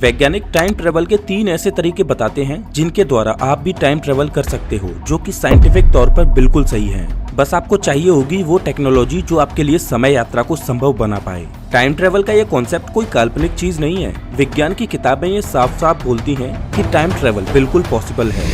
वैज्ञानिक time travel के 3 ऐसे तरीके बताते हैं जिनके द्वारा आप भी टाइम ट्रेवल कर सकते हो, जो कि साइंटिफिक तौर पर बिल्कुल सही है। बस आपको चाहिए होगी वो टेक्नोलॉजी जो आपके लिए समय यात्रा को संभव बना पाए। टाइम ट्रेवल का ये कॉन्सेप्ट कोई काल्पनिक चीज नहीं है। विज्ञान की किताबें ये साफ साफ बोलती हैं कि टाइम ट्रेवल बिल्कुल पॉसिबल है।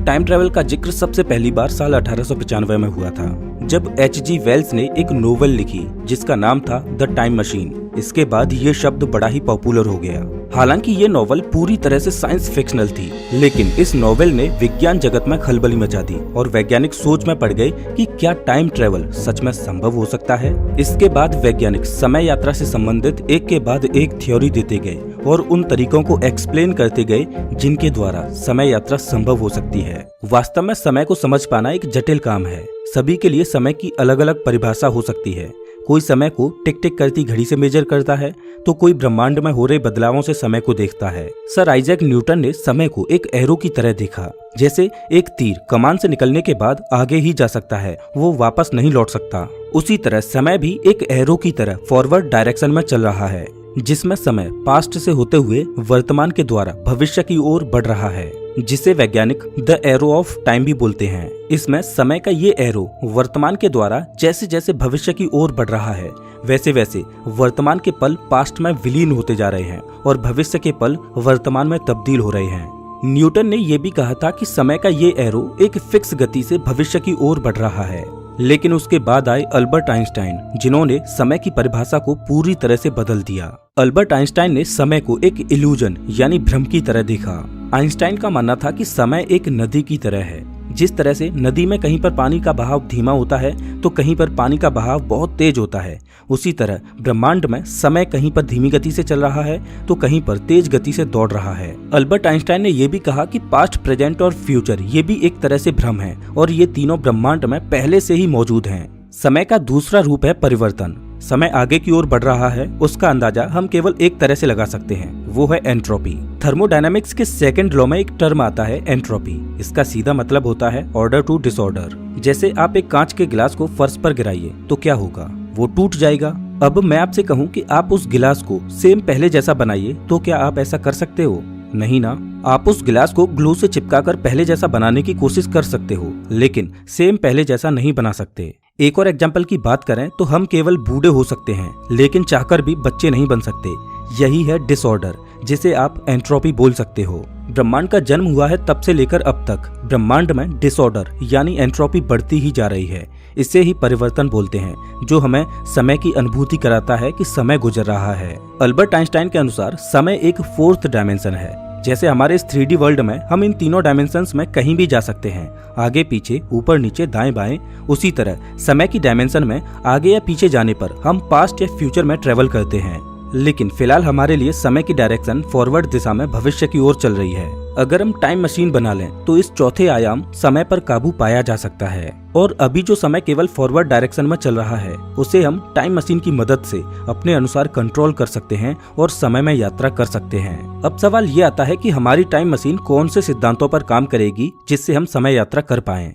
टाइम ट्रेवल का जिक्र सबसे पहली बार साल 1895 में हुआ था, जब H.G. वेल्स ने एक नोवेल लिखी जिसका नाम था द टाइम मशीन। इसके बाद ये शब्द बड़ा ही पॉपुलर हो गया। हालांकि ये नोवेल पूरी तरह से साइंस फिक्शनल थी, लेकिन इस नोवेल ने विज्ञान जगत में खलबली मचा दी और वैज्ञानिक सोच में पड़ गए कि क्या टाइम ट्रेवल सच में संभव हो सकता है। इसके बाद वैज्ञानिक समय यात्रा से संबंधित एक के बाद एक थ्योरी देते गए और उन तरीकों को एक्सप्लेन करते गए जिनके द्वारा समय यात्रा संभव हो सकती है। वास्तव में समय को समझ पाना एक जटिल काम है। सभी के लिए समय की अलग अलग परिभाषा हो सकती है। कोई समय को टिक टिक करती घड़ी से मेजर करता है, तो कोई ब्रह्मांड में हो रहे बदलावों से समय को देखता है। सर आइजैक न्यूटन ने समय को एक एरो की तरह देखा। जैसे एक तीर कमान से निकलने के बाद आगे ही जा सकता है, वो वापस नहीं लौट सकता। उसी तरह समय भी एक एरो की तरह फॉरवर्ड डायरेक्शन में चल रहा है, जिसमें समय पास्ट से होते हुए वर्तमान के द्वारा भविष्य की ओर बढ़ रहा है, जिसे वैज्ञानिक द एरो ऑफ टाइम भी बोलते हैं। इसमें समय का ये एरो वर्तमान के द्वारा जैसे जैसे भविष्य की ओर बढ़ रहा है, वैसे वैसे वर्तमान के पल पास्ट में विलीन होते जा रहे हैं और भविष्य के पल वर्तमान में तब्दील हो रहे हैं। न्यूटन ने यह भी कहा था कि समय का ये एरो एक फिक्स गति से भविष्य की ओर बढ़ रहा है। लेकिन उसके बाद आए अल्बर्ट आइंस्टाइन, जिन्होंने समय की परिभाषा को पूरी तरह से बदल दिया। अल्बर्ट आइंस्टाइन ने समय को एक इल्यूजन यानी भ्रम की तरह देखा। आइंस्टाइन का मानना था कि समय एक नदी की तरह है। जिस तरह से नदी में कहीं पर पानी का बहाव धीमा होता है तो कहीं पर पानी का बहाव बहुत तेज होता है, उसी तरह ब्रह्मांड में समय कहीं पर धीमी गति से चल रहा है तो कहीं पर तेज गति से दौड़ रहा है। अल्बर्ट आइंस्टाइन ने यह भी कहा कि पास्ट, प्रेजेंट और फ्यूचर ये भी एक तरह से भ्रम है और ये तीनों ब्रह्मांड में पहले से ही मौजूद हैं। समय का दूसरा रूप है परिवर्तन। समय आगे की ओर बढ़ रहा है, उसका अंदाजा हम केवल एक तरह से लगा सकते हैं, वो है एंट्रोपी। थर्मोडायनामिक्स के सेकंड लॉ में एक टर्म आता है एंट्रोपी। इसका सीधा मतलब होता है ऑर्डर टू डिसऑर्डर। जैसे आप एक कांच के गिलास को फर्श पर गिराइए तो क्या होगा, वो टूट जाएगा। अब मैं आपसे कहूँ कि आप उस गिलास को सेम पहले जैसा बनाइए, तो क्या आप ऐसा कर सकते हो? नहीं ना। आप उस गिलास को ग्लू से चिपकाकर पहले जैसा बनाने की कोशिश कर सकते हो, लेकिन सेम पहले जैसा नहीं बना सकते। एक और एग्जाम्पल की बात करें तो हम केवल बूढ़े हो सकते हैं, लेकिन चाहकर भी बच्चे नहीं बन सकते। यही है डिसऑर्डर, जिसे आप एंट्रोपी बोल सकते हो। ब्रह्मांड का जन्म हुआ है तब से लेकर अब तक ब्रह्मांड में डिसऑर्डर यानी एंट्रोपी बढ़ती ही जा रही है। इसे ही परिवर्तन बोलते हैं, जो हमें समय की अनुभूति कराता है कि समय गुजर रहा है। अल्बर्ट आइंस्टाइन के अनुसार समय एक 4th डायमेंशन है। जैसे हमारे इस 3D वर्ल्ड में हम इन तीनों डायमेंशंस में कहीं भी जा सकते हैं, आगे पीछे, ऊपर नीचे, दाएं बाएं। उसी तरह समय की डायमेंशन में आगे या पीछे जाने पर हम पास्ट या फ्यूचर में ट्रेवल करते हैं। लेकिन फिलहाल हमारे लिए समय की डायरेक्शन फॉरवर्ड दिशा में भविष्य की ओर चल रही है। अगर हम टाइम मशीन बना लें तो इस चौथे आयाम समय पर काबू पाया जा सकता है और अभी जो समय केवल फॉरवर्ड डायरेक्शन में चल रहा है, उसे हम टाइम मशीन की मदद से अपने अनुसार कंट्रोल कर सकते हैं और समय में यात्रा कर सकते हैं। अब सवाल ये आता है कि हमारी टाइम मशीन कौन से सिद्धांतों पर काम करेगी जिससे हम समय यात्रा कर पाएं।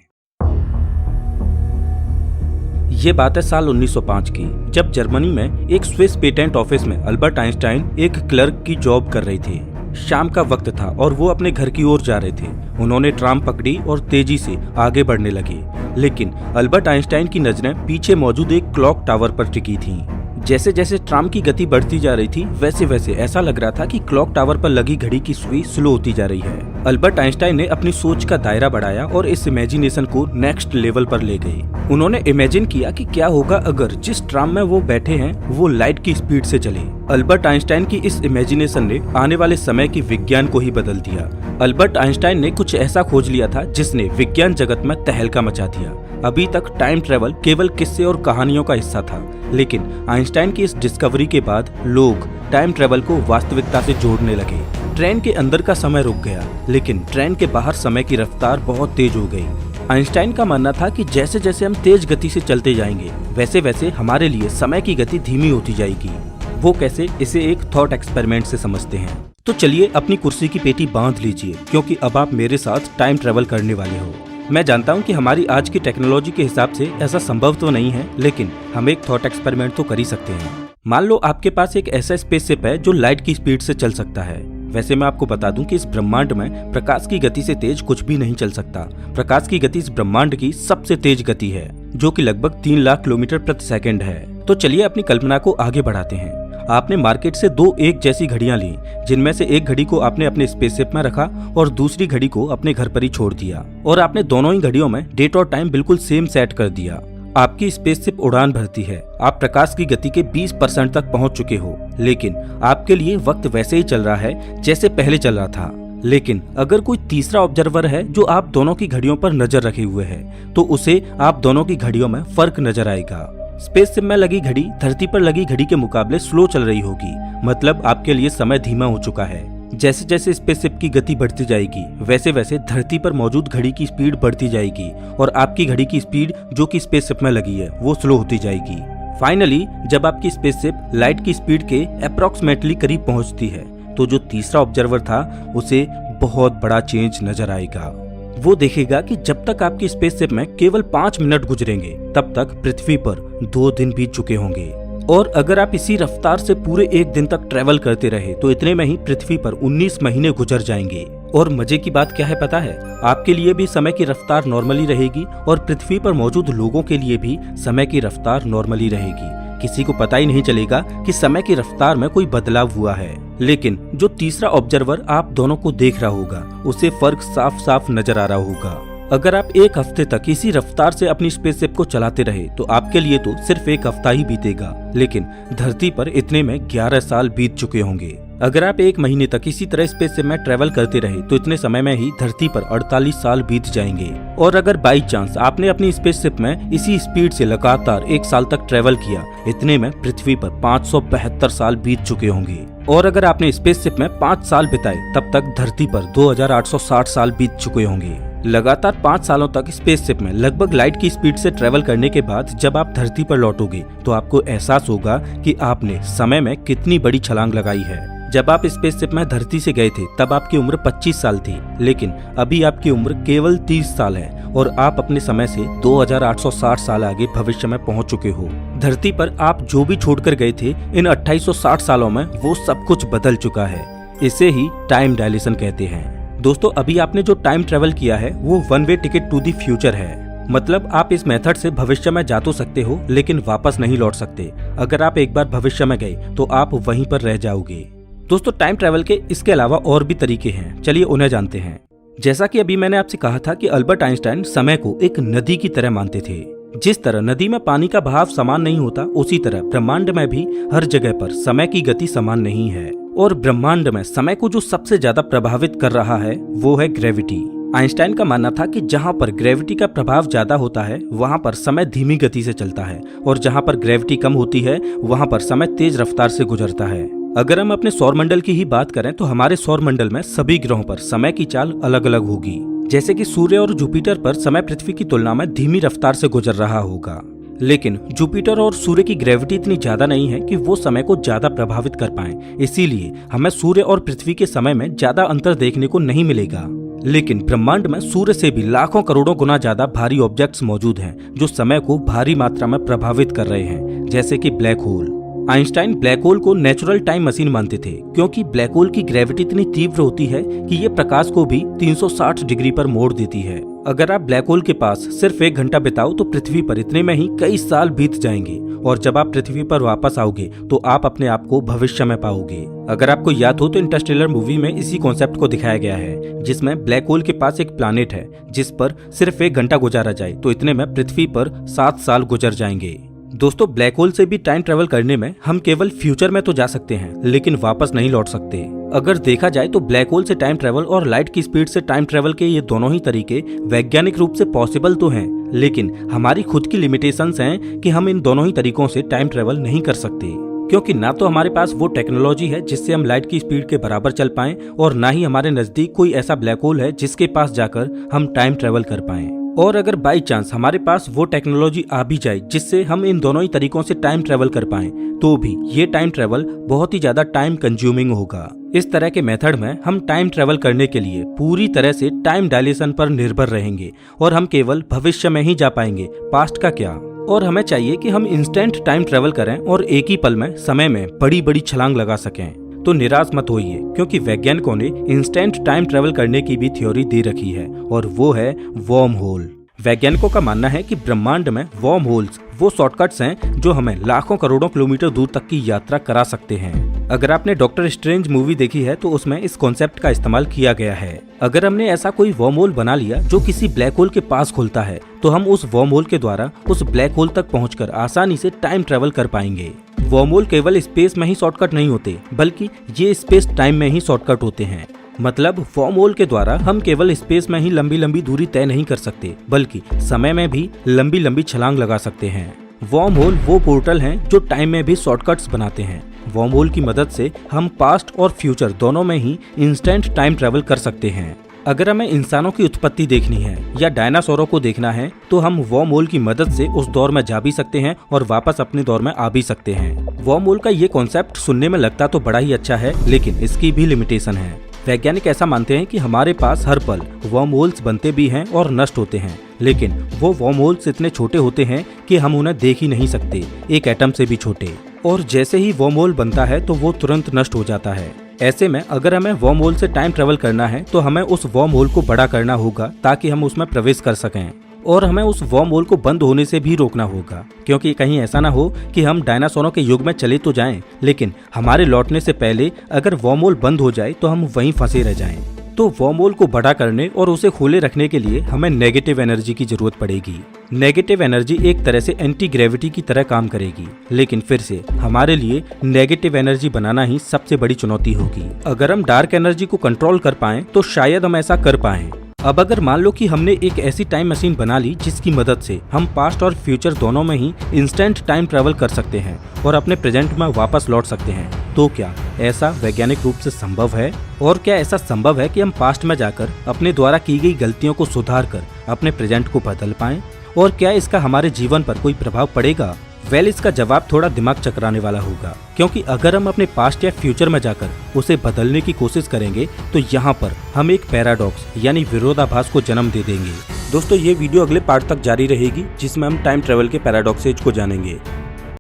ये बात है साल 1905 की, जब जर्मनी में एक स्विस पेटेंट ऑफिस में अल्बर्ट आइंस्टाइन एक क्लर्क की जॉब कर रहे थे। शाम का वक्त था और वो अपने घर की ओर जा रहे थे। उन्होंने ट्राम पकड़ी और तेजी से आगे बढ़ने लगे, लेकिन अल्बर्ट आइंस्टाइन की नजरें पीछे मौजूद एक क्लॉक टावर पर टिकी थीं। जैसे जैसे ट्राम की गति बढ़ती जा रही थी, वैसे वैसे ऐसा लग रहा था कि क्लॉक टावर पर लगी घड़ी की सुई स्लो होती जा रही है। अल्बर्ट आइंस्टाइन ने अपनी सोच का दायरा बढ़ाया और इस इमेजिनेशन को नेक्स्ट लेवल पर ले गए। उन्होंने इमेजिन किया कि क्या होगा अगर जिस ट्राम में वो बैठे हैं वो लाइट की स्पीड से चले। अल्बर्ट आइंस्टाइन की इस इमेजिनेशन ने आने वाले समय के विज्ञान को ही बदल दिया। अल्बर्ट आइंस्टाइन ने कुछ ऐसा खोज लिया था जिसने विज्ञान जगत में तहलका मचा दिया। अभी तक टाइम ट्रेवल केवल किस्से और कहानियों का हिस्सा था, लेकिन आइंस्टाइन की इस डिस्कवरी के बाद लोग टाइम ट्रेवल को वास्तविकता से जोड़ने लगे। ट्रेन के अंदर का समय रुक गया, लेकिन ट्रेन के बाहर समय की रफ्तार बहुत तेज हो गई। आइंस्टाइन का मानना था कि जैसे जैसे हम तेज गति से चलते जाएंगे, वैसे वैसे हमारे लिए समय की गति धीमी होती जाएगी। वो कैसे, इसे एक थॉट एक्सपेरिमेंट से समझते हैं। तो चलिए अपनी कुर्सी की पेटी बांध लीजिए, क्योंकि अब आप मेरे साथ टाइम ट्रेवल करने वाले हो। मैं जानता हूँ कि हमारी आज की टेक्नोलॉजी के हिसाब से ऐसा संभव तो नहीं है, लेकिन हम एक थॉट एक्सपेरिमेंट तो कर ही सकते हैं। मान लो आपके पास एक ऐसा स्पेसशिप है जो लाइट की स्पीड से चल सकता है। वैसे मैं आपको बता दूं कि इस ब्रह्मांड में प्रकाश की गति से तेज कुछ भी नहीं चल सकता। प्रकाश की गति इस ब्रह्मांड की सबसे तेज गति है, जो कि लगभग 3 लाख किलोमीटर प्रति सेकंड है। तो चलिए अपनी कल्पना को आगे बढ़ाते हैं। आपने मार्केट से 2 एक जैसी घड़ियां ली, जिनमें से एक घड़ी को आपने अपने स्पेसशिप में रखा और दूसरी घड़ी को अपने घर पर ही छोड़ दिया, और आपने दोनों ही घड़ियों में डेट और टाइम बिल्कुल सेम सेट कर दिया। आपकी स्पेसशिप उड़ान भरती है। आप प्रकाश की गति के 20% तक पहुंच चुके हो, लेकिन आपके लिए वक्त वैसे ही चल रहा है जैसे पहले चल रहा था। लेकिन अगर कोई तीसरा ऑब्जर्वर है जो आप दोनों की घड़ियों पर नजर रखे हुए है, तो उसे आप दोनों की घड़ियों में फर्क नजर आएगा। स्पेसशिप में लगी घड़ी धरती पर लगी घड़ी के मुकाबले स्लो चल रही होगी, मतलब आपके लिए समय धीमा हो चुका है। जैसे जैसे स्पेसशिप की गति बढ़ती जाएगी, वैसे वैसे धरती पर मौजूद घड़ी की स्पीड बढ़ती जाएगी और आपकी घड़ी की स्पीड जो कि स्पेसशिप में लगी है वो स्लो होती जाएगी। फाइनली जब आपकी स्पेसशिप लाइट की स्पीड के अप्रोक्सीमेटली करीब पहुंचती है, तो जो तीसरा ऑब्जर्वर था उसे बहुत बड़ा चेंज नजर आएगा। वो देखेगा कि जब तक आपकी स्पेसशिप में केवल 5 मिनट गुजरेंगे, तब तक पृथ्वी पर 2 दिन बीत चुके होंगे। और अगर आप इसी रफ्तार से पूरे 1 दिन तक ट्रेवल करते रहे, तो इतने में ही पृथ्वी पर 19 महीने गुजर जाएंगे। और मजे की बात क्या है पता है? आपके लिए भी समय की रफ्तार नॉर्मली रहेगी और पृथ्वी पर मौजूद लोगों के लिए भी समय की रफ्तार नॉर्मली रहेगी। किसी को पता ही नहीं चलेगा कि समय की रफ्तार में कोई बदलाव हुआ है। लेकिन जो तीसरा ऑब्जर्वर आप दोनों को देख रहा होगा, उसे फर्क साफ साफ नजर आ रहा होगा। अगर आप 1 हफ्ते तक इसी रफ्तार से अपनी स्पेसशिप को चलाते रहे, तो आपके लिए तो सिर्फ 1 हफ्ता ही बीतेगा, लेकिन धरती पर इतने में 11 साल बीत चुके होंगे। अगर आप 1 महीने तक इसी तरह स्पेसशिप में ट्रेवल करते रहे, तो इतने समय में ही धरती पर 48 साल बीत जाएंगे। और अगर बाई चांस आपने अपनी स्पेसशिप में इसी स्पीड से लगातार 1 साल तक ट्रेवल किया, इतने में पृथ्वी पर 572 साल बीत चुके होंगे। और अगर आपने स्पेसशिप में 5 साल बिताए, तब तक धरती पर 2860 साल बीत चुके होंगे। लगातार 5 सालों तक स्पेसशिप में लगभग लाइट की स्पीड से ट्रेवल करने के बाद जब आप धरती पर लौटोगे, तो आपको एहसास होगा कि आपने समय में कितनी बड़ी छलांग लगाई है। जब आप स्पेसशिप में धरती से गए थे, तब आपकी उम्र 25 साल थी, लेकिन अभी आपकी उम्र केवल 30 साल है और आप अपने समय से 2860 साल आगे भविष्य में पहुंच चुके हो। धरती पर आप जो भी छोड़कर गए थे, इन 2860 सालों में वो सब कुछ बदल चुका है। इसे ही टाइम डायलेशन कहते हैं। दोस्तों, अभी आपने जो टाइम ट्रेवल किया है वो 1 वे टिकट टू द फ्यूचर है। मतलब आप इस मेथड से भविष्य में जा तो सकते हो, लेकिन वापस नहीं लौट सकते। अगर आप एक बार भविष्य में गए, तो आप वहीं पर रह जाओगे। दोस्तों, टाइम ट्रेवल के इसके अलावा और भी तरीके हैं, चलिए उन्हें जानते हैं। जैसा कि अभी मैंने आपसे कहा था कि अल्बर्ट आइंस्टाइन समय को एक नदी की तरह मानते थे। जिस तरह नदी में पानी का बहाव समान नहीं होता, उसी तरह ब्रह्मांड में भी हर जगह पर समय की गति समान नहीं है। और ब्रह्मांड में समय को जो सबसे ज्यादा प्रभावित कर रहा है, वो है ग्रेविटी। आइंस्टाइन का मानना था कि जहाँ पर ग्रेविटी का प्रभाव ज्यादा होता है, वहाँ पर समय धीमी गति से चलता है, और जहाँ पर ग्रेविटी कम होती है, वहाँ पर समय तेज रफ्तार से गुजरता है। अगर हम अपने सौरमंडल की ही बात करें, तो हमारे सौरमंडल में सभी ग्रहों पर समय की चाल अलग अलग होगी। जैसे कि सूर्य और जुपिटर पर समय पृथ्वी की तुलना में धीमी रफ्तार से गुजर रहा होगा, लेकिन जुपिटर और सूर्य की ग्रेविटी इतनी ज्यादा नहीं है कि वो समय को ज्यादा प्रभावित कर पाएं। इसीलिए हमें सूर्य और पृथ्वी के समय में ज्यादा अंतर देखने को नहीं मिलेगा। लेकिन ब्रह्मांड में सूर्य से भी लाखों करोड़ों गुना ज्यादा भारी ऑब्जेक्ट्स मौजूद हैं, जो समय को भारी मात्रा में प्रभावित कर रहे हैं, जैसे कि black hole. Einstein black hole को नेचुरल टाइम मशीन मानते थे, क्योंकि ब्लैक होल की ग्रेविटी इतनी तीव्र होती है कि ये प्रकाश को भी 360 डिग्री पर मोड़ देती है। अगर आप ब्लैक होल के पास सिर्फ 1 घंटा बिताओ, तो पृथ्वी पर इतने में ही कई साल बीत जाएंगे, और जब आप पृथ्वी पर वापस आओगे, तो आप अपने आप को भविष्य में पाओगे। अगर आपको याद हो, तो इंटरस्टेलर मूवी में इसी कॉन्सेप्ट को दिखाया गया है, जिसमें ब्लैक होल के पास एक प्लानेट है जिस पर सिर्फ 1 घंटा गुजारा जाए, तो इतने में पृथ्वी पर 7 साल गुजर जाएंगे। दोस्तों, ब्लैक होल से भी टाइम ट्रेवल करने में हम केवल फ्यूचर में तो जा सकते हैं, लेकिन वापस नहीं लौट सकते। अगर देखा जाए तो ब्लैक होल से टाइम ट्रेवल और लाइट की स्पीड से टाइम ट्रेवल के ये दोनों ही तरीके वैज्ञानिक रूप से पॉसिबल तो हैं, लेकिन हमारी खुद की लिमिटेशंस हैं कि हम इन दोनों ही तरीकों से टाइम ट्रेवल नहीं कर सकते, क्योंकि ना तो हमारे पास वो टेक्नोलॉजी है जिससे हम लाइट की स्पीड के बराबर चल पाएं, और ना ही हमारे नजदीक कोई ऐसा ब्लैक होल है जिसके पास जाकर हम टाइम ट्रेवल कर पाएं। और अगर बाई चांस हमारे पास वो टेक्नोलॉजी आ भी जाए जिससे हम इन दोनों ही तरीकों से टाइम ट्रेवल कर पाएं, तो भी ये टाइम ट्रेवल बहुत ही ज्यादा टाइम कंज्यूमिंग होगा। इस तरह के मेथड में हम टाइम ट्रेवल करने के लिए पूरी तरह से टाइम डायलेशन पर निर्भर रहेंगे, और हम केवल भविष्य में ही जा पाएंगे, पास्ट का क्या। और हमें चाहिए कि हम इंस्टेंट टाइम ट्रेवल करें और एक ही पल में समय में बड़ी बड़ी छलांग लगा सकें। तो निराश मत होइए, क्योंकि वैज्ञानिकों ने इंस्टेंट टाइम ट्रेवल करने की भी थ्योरी दे रखी है और वो है वर्म होल। वैज्ञानिकों का मानना है कि ब्रह्मांड में वर्म होल्स वो शॉर्टकट्स हैं जो हमें लाखों करोड़ों किलोमीटर दूर तक की यात्रा करा सकते हैं। अगर आपने डॉक्टर स्ट्रेंज मूवी देखी है तो उसमें इस कॉन्सेप्ट का इस्तेमाल किया गया है। अगर हमने ऐसा कोई वर्म होल बना लिया जो किसी ब्लैक होल के पास खुलता है तो हम उस वर्म होल के द्वारा उस ब्लैक होल तक पहुंचकर आसानी से टाइम ट्रेवल कर पाएंगे। वर्म होल केवल स्पेस में ही शॉर्टकट नहीं होते, बल्कि ये स्पेस टाइम में ही शॉर्टकट होते हैं। मतलब वर्म होल के द्वारा हम केवल स्पेस में ही लंबी लंबी दूरी तय नहीं कर सकते, बल्कि समय में भी लंबी लंबी छलांग लगा सकते हैं। वर्म होल वो पोर्टल हैं जो टाइम में भी शॉर्टकट्स बनाते हैं। वर्म होल की मदद से हम पास्ट और फ्यूचर दोनों में ही इंस्टेंट टाइम ट्रेवल कर सकते हैं। अगर हमें इंसानों की उत्पत्ति देखनी है या डायनासोरों को देखना है तो हम वर्म होल की मदद से उस दौर में जा भी सकते हैं और वापस अपने दौर में आ भी सकते हैं। वर्म होल का ये कॉन्सेप्ट सुनने में लगता तो बड़ा ही अच्छा है, लेकिन इसकी भी लिमिटेशन है। वैज्ञानिक ऐसा मानते हैं कि हमारे पास हर पल वर्म होल्स बनते भी हैं और नष्ट होते हैं, लेकिन वो वर्म होल्स इतने छोटे होते हैं कि हम उन्हें देख ही नहीं सकते, एक एटम से भी छोटे। और जैसे ही वर्म होल बनता है तो वो तुरंत नष्ट हो जाता है। ऐसे में अगर हमें वर्म होल से टाइम ट्रेवल करना है तो हमें उस वर्म होल को बड़ा करना होगा ताकि हम उसमें प्रवेश कर सकें, और हमें उस वर्म होल को बंद होने से भी रोकना होगा, क्योंकि कहीं ऐसा ना हो कि हम डायनासोरों के युग में चले तो जाएं, लेकिन हमारे लौटने से पहले अगर वर्म होल बंद हो जाए तो हम वहीं फंसे रह जाएं। तो वर्म होल को बड़ा करने और उसे खोले रखने के लिए हमें नेगेटिव एनर्जी की जरूरत पड़ेगी। नेगेटिव एनर्जी एक तरह से एंटी ग्रेविटी की तरह काम करेगी, लेकिन फिर से हमारे लिए नेगेटिव एनर्जी बनाना ही सबसे बड़ी चुनौती होगी। अगर हम डार्क एनर्जी को कंट्रोल कर पाएं तो शायद हम ऐसा कर पाएं। अब अगर मान लो कि हमने एक ऐसी टाइम मशीन बना ली जिसकी मदद से हम पास्ट और फ्यूचर दोनों में ही इंस्टेंट टाइम ट्रेवल कर सकते हैं और अपने प्रेजेंट में वापस लौट सकते हैं, तो क्या ऐसा वैज्ञानिक रूप से संभव है? और क्या ऐसा संभव है कि हम पास्ट में जाकर अपने द्वारा की गई गलतियों को सुधार कर अपने प्रेजेंट को बदल पाएं? और क्या इसका हमारे जीवन पर कोई प्रभाव पड़ेगा? इसका जवाब थोड़ा दिमाग चकराने वाला होगा, क्योंकि अगर हम अपने पास्ट या फ्यूचर में जाकर उसे बदलने की कोशिश करेंगे तो यहाँ पर हम एक पैराडॉक्स यानी विरोधाभास को जन्म दे देंगे। दोस्तों, ये वीडियो अगले पार्ट तक जारी रहेगी जिसमें हम टाइम ट्रेवल के पैराडॉक्सेज को जानेंगे।